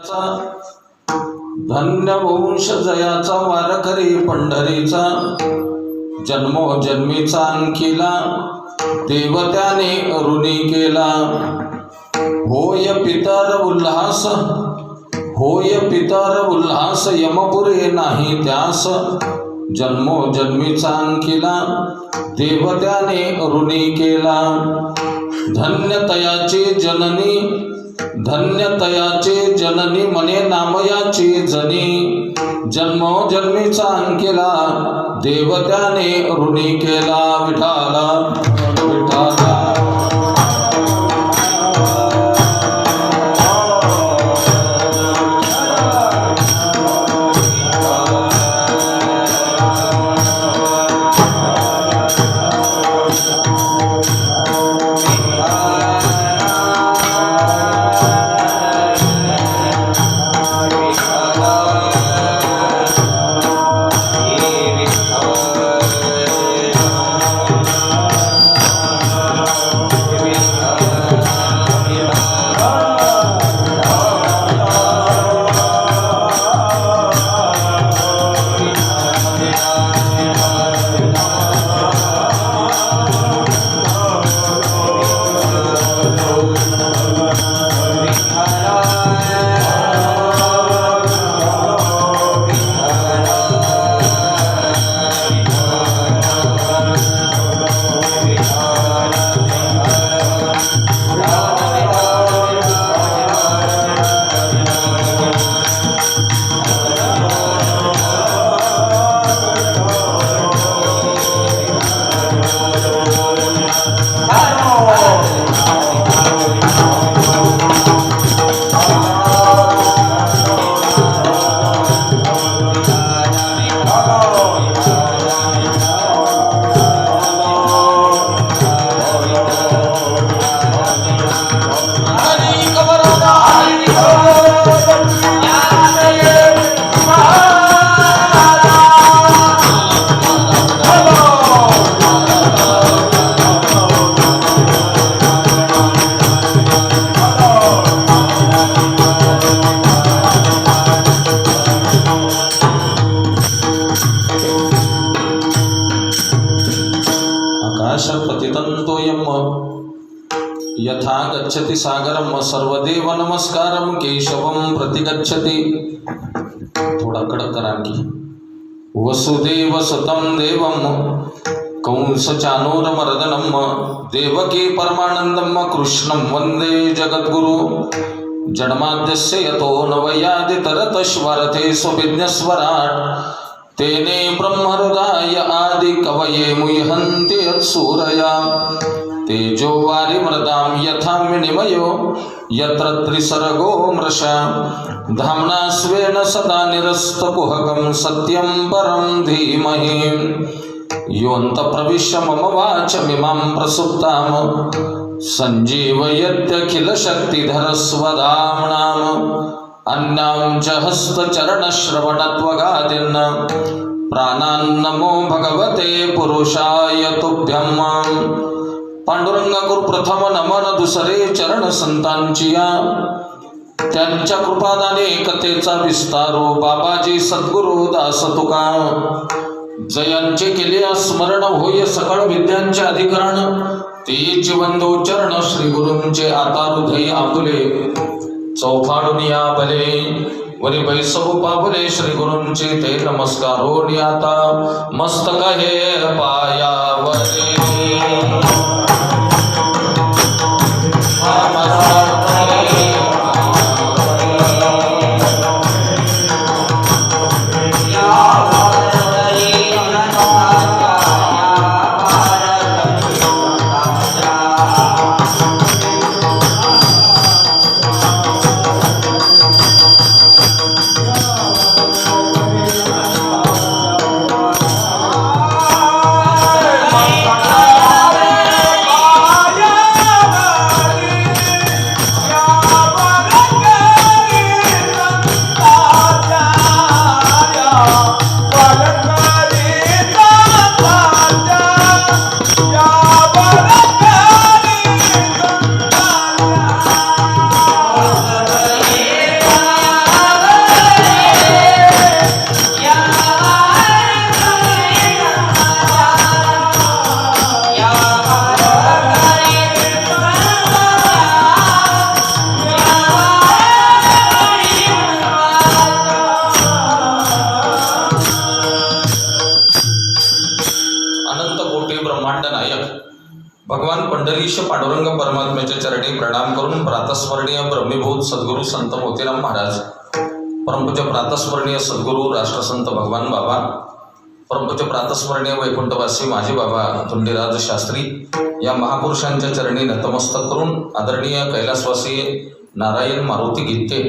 जयाचा धन्य वंश जयाचा वारकरी पंढरीचा जन्मोजन्मीचा अंकिला देव त्याने ऋणी केला. होय पितर उल्हास होय पितर उल्हास यमपुरे नाही त्यास जन्मोजन्मीचा अंकिला देव त्याने ऋणी केला. धन्य तयाचे जननी मने नामयाची जनी जन्मोजन्मीचा अंकिला देव त्याने ऋणी केला. विठाला विठाला पतितन्तोऽयं यथा गच्छति सागरं सर्वदेव नमस्कारं केशवं प्रतिगच्छति. थोड़ा कडक करा की. वसुदेव सुतं देवं कंसचाणूरमर्दनं देवकी परमानन्दं कृष्णं वन्दे जगद्गुरु. जन्माद्यस्य यतो नवयादितरतश्वरते स्वविज्ञस्वराट् तेने ब्रह्महृदाय आदि कवये मुह्यन्ति यत्सूरया. तेजो वारिमृदां यथा विनिमयो यत्र त्रिसर्गो मृषा. धाम्ना स्वेन सदा निरस्तकुहकं सत्यं परं धीमहि. योऽन्तप्रविश्य मम वाचमिमां प्रसुप्तां सञ्जीवयत्यखिलशक्तिधरस्वधाम्नाम्. अन्यां च हस्तचरणश्रवणत्वगादीन् प्राणान्नमो भगवते पुरुषाय तुभ्यं. पांडुरंग गुरुप्रथम नमन दुसरे चरण संतांची या. त्यांच्या कृपादाने कथेचा विस्तारो बाबाजी सद्गुरु दास तुका. जयांचे केले स्मरण होय सकळ विद्यांचे अधिकरण. तेच बंधू चरण श्री गुरूंचे आता हृदय आपुले. चौफाडून या भले वरी बैसव पावले श्री गुरूंचे ते नमस्कार हो आता मस्तक हे पायावरी. पंढरीश पांडुरंग परमात्म्याच्या चरणी प्रणाम करून प्रातस्मरणीय ब्रह्मीभूत सद्गुरू संत मोतीराम महाराज, परमपूज्य प्रातस्मरणीय सद्गुरू राष्ट्रसंत भगवान बाबा, परमपूज्य प्रातस्मरणीय वैकुंठवासी माझे बाबा धुंडीराज शास्त्री या महापुरुषांच्या चरणी नतमस्तक करून आदरणीय कैलासवासी नारायण मारुती गीते,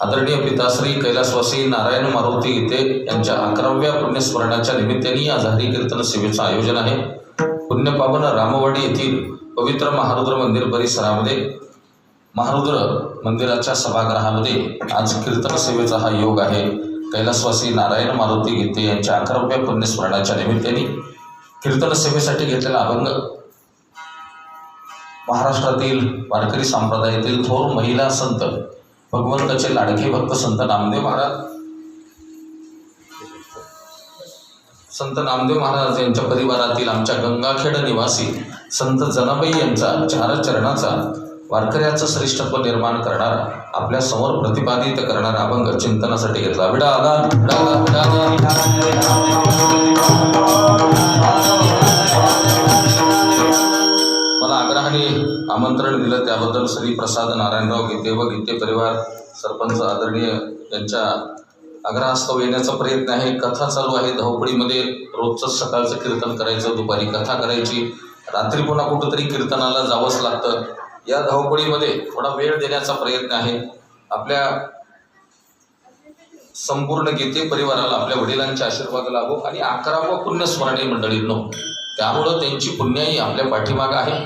आदरणीय पिताश्री कैलासवासी नारायण मारुती गीते यांच्या 11व्या पुण्यस्मरणाच्या निमित्ताने आज हरी कीर्तन सेवेचं आयोजन आहे. पुण्यपावन रामवाडी येथील पवित्र महारुद्र मंदिर परिसरामध्ये महारुद्र मंदिराच्या सभागृहामध्ये आज कीर्तन सेवेचा हा योग आहे. कैलासवासी नारायण मारुती गीते यांच्या 11व्या पुण्यस्मरणाच्या निमित्ताने कीर्तन सेवेसाठी घेतलेला अभंग महाराष्ट्रातील वारकरी संप्रदायातील थोर महिला संत, भगवंताचे लाडके भक्त संत नामदेव महाराज यांच्या परिवारातील आमच्या गंगाखेड निवासी संत जनाबाई यांचा 4 चरणाचा वारकऱ्याचं श्रेष्ठत्व निर्माण करणारा, आपल्या समोर प्रतिपादित करणारा अभंग चिंतनासाठी घेतला. विडा आला मला आग्रहाने आमंत्रण दिलं त्याबद्दल श्री प्रसाद नारायणराव गीते व गीते परिवार सरपंच आदरणीय यांच्या आग्रहास्तव येण्याचा प्रयत्न आहे. कथा चालू आहे धावपळीमध्ये. रोजचं सकाळचं कीर्तन करायचं, दुपारी कथा करायची, रात्री पुन्हा कुठंतरी कीर्तनाला जावंच लागतं. या धावपळीमध्ये थोडा वेळ देण्याचा प्रयत्न आहे. आपल्या संपूर्ण गीते परिवाराला आपल्या वडिलांचे आशीर्वाद लाभो आणि 11वं पुण्यस्मरणी मंडळींनो, त्यामुळं त्यांची पुण्याई आपल्या पाठीमागं आहे.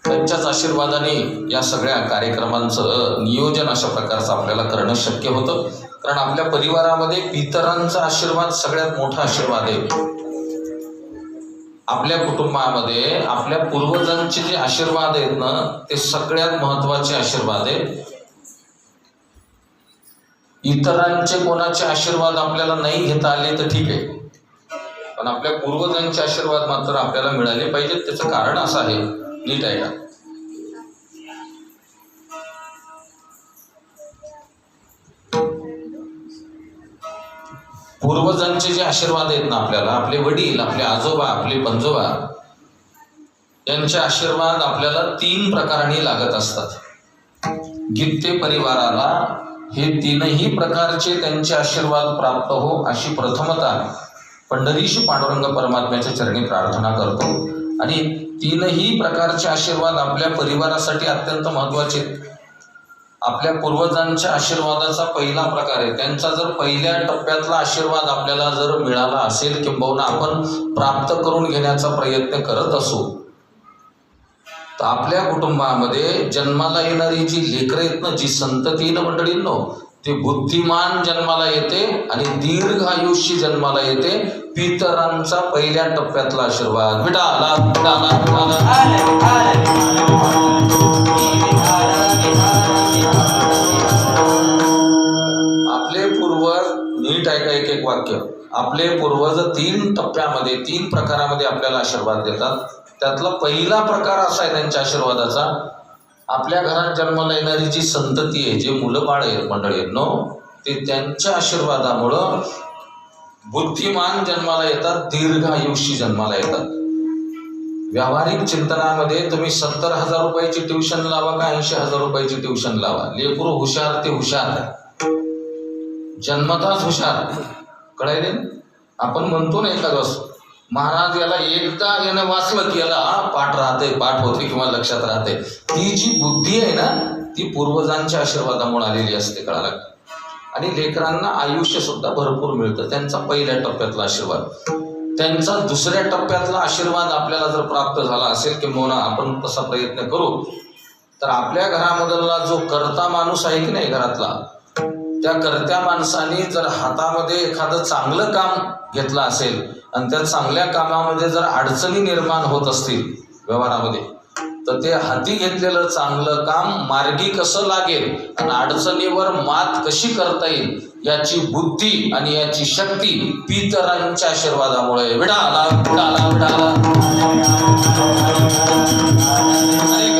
त्यांच्याच आशीर्वादाने या सगळ्या कार्यक्रमांचं नियोजन अशा प्रकारचं आपल्याला करणं शक्य होतं. कारण आपल्या परिवारामध्ये पितरांचा आशीर्वाद सगळ्यात मोठा आशीर्वाद आहे. आपल्या कुटुंबामध्ये आपल्या पूर्वजांचे जे आशीर्वाद आहेत ना, ते सगळ्यात महत्त्वाचे आशीर्वाद आहेत. इतरांचे कोणाचे आशीर्वाद आपल्याला नाही घेता आले तर ठीक आहे, पण आपल्या पूर्वजांचे आशीर्वाद मात्र आपल्याला मिळाले पाहिजेत. त्याचं कारण असं आहे, नीट आहे का, पूर्वजांचे जे आशीर्वाद आहेत ना आपल्याला, आपले वडील, आपले आजोबा, आपले पंजोबा यांचे आशीर्वाद आपल्याला 3 प्रकारांनी लागत असतात. गीते परिवाराला हे 3ही प्रकारचे त्यांचे आशीर्वाद प्राप्त हो अशी प्रथमता पंढरीश पांडुरंग परमात्म्याच्या चरणी प्रार्थना करतो. आणि 3ही प्रकारचे आशीर्वाद आपल्या परिवारासाठी अत्यंत महत्त्वाचे. आपल्या पूर्वजांच्या आशीर्वादाचा पहिला प्रकार आहे. त्यांचा जर पहिल्या टप्प्यातला आशीर्वाद आपल्याला जर मिळाला असेल, किंबहुना आपण प्राप्त करून घेण्याचा प्रयत्न करत असू, तर आपल्या कुटुंबामध्ये जन्माला येणारी जी लेकरं आहेत ना, जी संतती मंडळींनो, ते बुद्धिमान जन्माला येते आणि दीर्घ आयुष्य जन्माला येते. पितरांचा पहिल्या टप्प्यातला आशीर्वाद. आपले पूर्वज, नीट ऐका एक वाक्य, आपले पूर्वज 3 टप्प्यामध्ये 3 प्रकारामध्ये आपल्याला आशीर्वाद देतात. त्यातला पहिला प्रकार असा आहे त्यांच्या आशीर्वादाचा, आपल्या घरात जन्माला येणारी जी संतती आहे, जे मुलं बाळ आहेत मंडळींनो, ते त्यांच्या आशीर्वादामुळं बुद्धिमान जन्माला येतात, दीर्घ आयुष्य जन्माला येतात. व्यावहारिक चिंतनामध्ये तुम्ही 70,000 रुपयाची ट्युशन लावा का 80,000 रुपयाची ट्युशन लावा, लेकरू हुशार ते हुशार, जन्मताच हुशार. कळायले? आपण म्हणतो ना एखादं महाराज याला एकदा यानं वाचलं की याला पाठ राहते, पाठ होते किंवा लक्षात राहते. ती जी बुद्धी आहे ना, ती पूर्वजांच्या आशीर्वादामुळे आलेली असते. कळाला? आणि लेकरांना आयुष्य सुद्धा भरपूर मिळतं. त्यांचा पहिल्या टप्प्यातला आशीर्वाद. त्यांचा दुसऱ्या टप्प्यातला आशीर्वाद आपल्याला जर प्राप्त झाला असेल, किंवा आपण तसा प्रयत्न करू, तर आपल्या घरामधला जो कर्ता माणूस आहे की नाही घरातला, त्या कर्त्या माणसाने जर हातामध्ये एखादं चांगलं काम घेतलं असेल आणि त्या चांगल्या कामामध्ये जर अडचणी निर्माण होत असतील व्यवहारामध्ये, तर ते हाती घेतलेलं चांगलं काम मार्गी कसं लागेल आणि अडचणीवर मात कशी करता येईल याची बुद्धी आणि याची शक्ती पितरांच्या आशीर्वादामुळे. आणि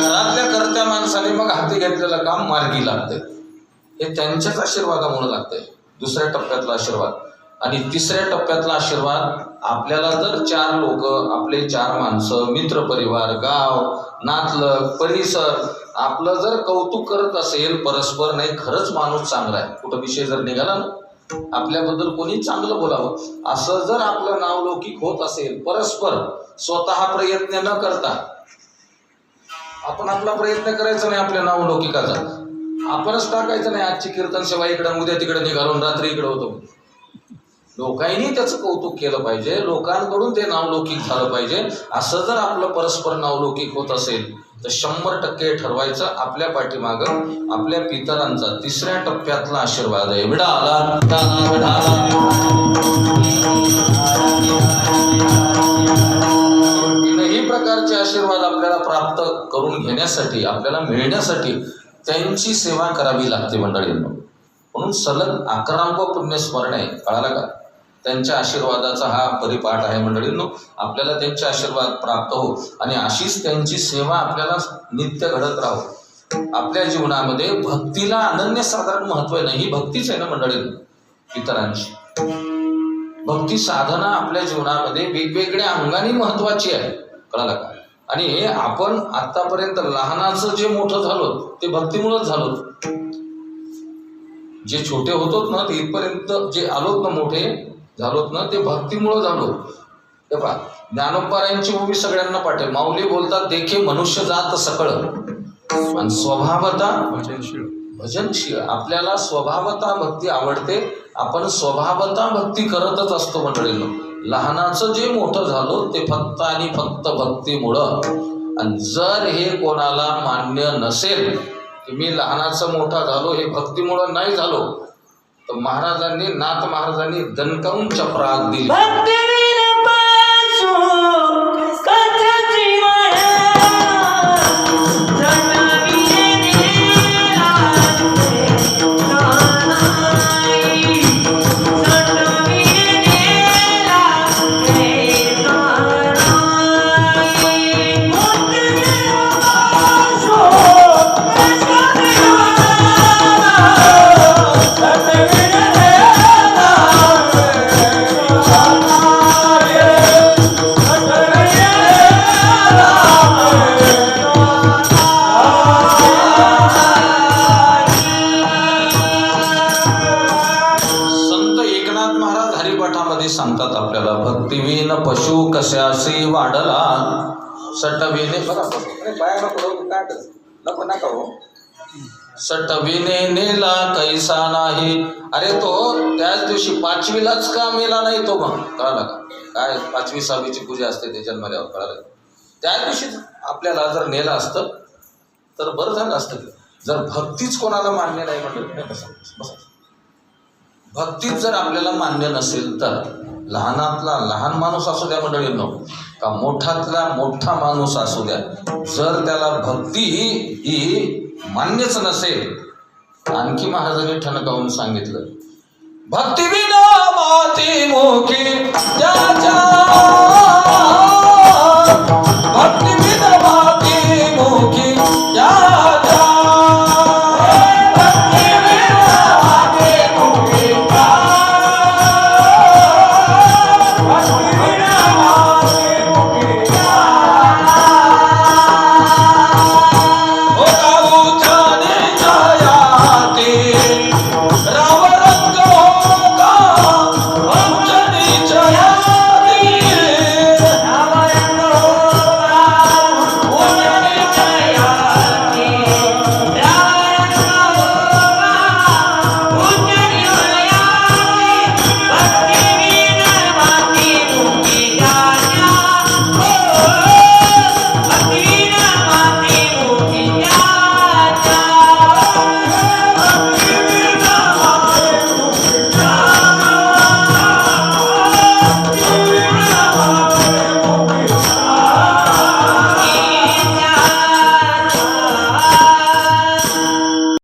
घरातल्या कर्त्या माणसाने मग हाती घेतलेलं काम मार्गी लागतंय, हे त्यांच्याच आशीर्वादामुळे लागतंय. दुसऱ्या टप्प्यातला आशीर्वाद. आणि तिसऱ्या टप्प्यातला आशीर्वाद, आपल्याला जर 4 लोक, आपले 4 माणसं, मित्र परिवार, गाव, नातलग, परिसर आपलं जर कौतुक करत असेल परस्पर, नाही खरंच माणूस चांगला आहे, कुठं विषय जर निघाला ना आपल्याबद्दल कोणी चांगलं बोलावं, असं जर आपलं नावलौकिक होत असेल परस्पर, स्वतः प्रयत्न न करता, आपण आपला प्रयत्न करायचा नाही आपल्या नावलौकिकाचा, आपणच टाकायचं नाही आजची कीर्तन सेवा इकडं उद्या तिकडे निघालो रात्री इकडे होतो. लोकांनी त्याचं कौतुक केलं पाहिजे, लोकांकडून ते नावलौकिक झालं पाहिजे. असं जर आपलं परस्पर नावलौकिक होत असेल तर 100% ठरवायचं आपल्या पाठीमागं आपल्या पितरांचा 3ऱ्या टप्प्यातला आशीर्वाद आहे. विडाला तीनही प्रकारचे आशीर्वाद आपल्याला प्राप्त करून घेण्यासाठी, आपल्याला मिळण्यासाठी त्यांची सेवा करावी लागते मंडळींनो. म्हणून सलग 11 पुण्यस्मरण आहे, कळाला का? त्यांच्या आशीर्वादाचा हा परिपाठ आहे मंडळींनो. आपल्याला त्यांचे आशीर्वाद प्राप्त हो आणि अशीच त्यांची सेवा आपल्याला नित्य घडत राहो. आपल्या जीवनामध्ये भक्तीला अनन्यसाधारण महत्व आहे. ही भक्तीच आहे ना मंडळींनो पितरांची. भक्ती साधना आपल्या जीवनामध्ये वेगवेगळ्या अंगाने महत्वाची आहे, कळाला का? आणि आपण आतापर्यंत लहानाचं जे मोठं झालो ते भक्तीमुळेच झालो. जे छोटे होतो ना ते इथपर्यंत जे आलोत ना मोठे झालोत ना ते भक्तीमुळे झालो. हे पहा ज्ञानोबारायांची उभी सगळ्यांना पाठे. माऊली बोलतात देखे मनुष्य जात सकळ आणि स्वभावता भजनशील. आपल्याला स्वभावता भक्ती आवडते, आपण स्वभावता भक्ती करतच असतो मंडळींनो. लहानाचं जे मोठं झालो ते फक्त आणि फक्त भक्तीमुळं. आणि जर हे कोणाला मान्य नसेल की मी लहानाचं मोठा झालो हे भक्तीमुळं नाही झालो, तर महाराजांनी नाथ महाराजांनी दणकावून चपराक दिली. सांगतात आपल्याला भक्तिवीन पशु कशासी वाढला सटविने. सटविने नेला कैसा नाही. अरे तो त्याच दिवशी 5वीलाच का मेला नाही तो? मग कळाला का काय 5वी 6वीची पूजा असते ते जन्मल्यावर, कळालं? त्या दिवशी आपल्याला जर नेलं असतं तर बरं झालं असतं. जर भक्तीच कोणाला मान्य नाही म्हणलं कसं? भक्तीच जर आपल्याला मान्य नसेल तर लहानातला लहान माणूस असू द्या मंडळींनो का मोठातला मोठा माणूस असू द्या, जर त्याला भक्ती ही मान्यच नसेल, आणखी महाराजांनी ठणकावून सांगितलं भक्ती विना माती मुखी त्याच्या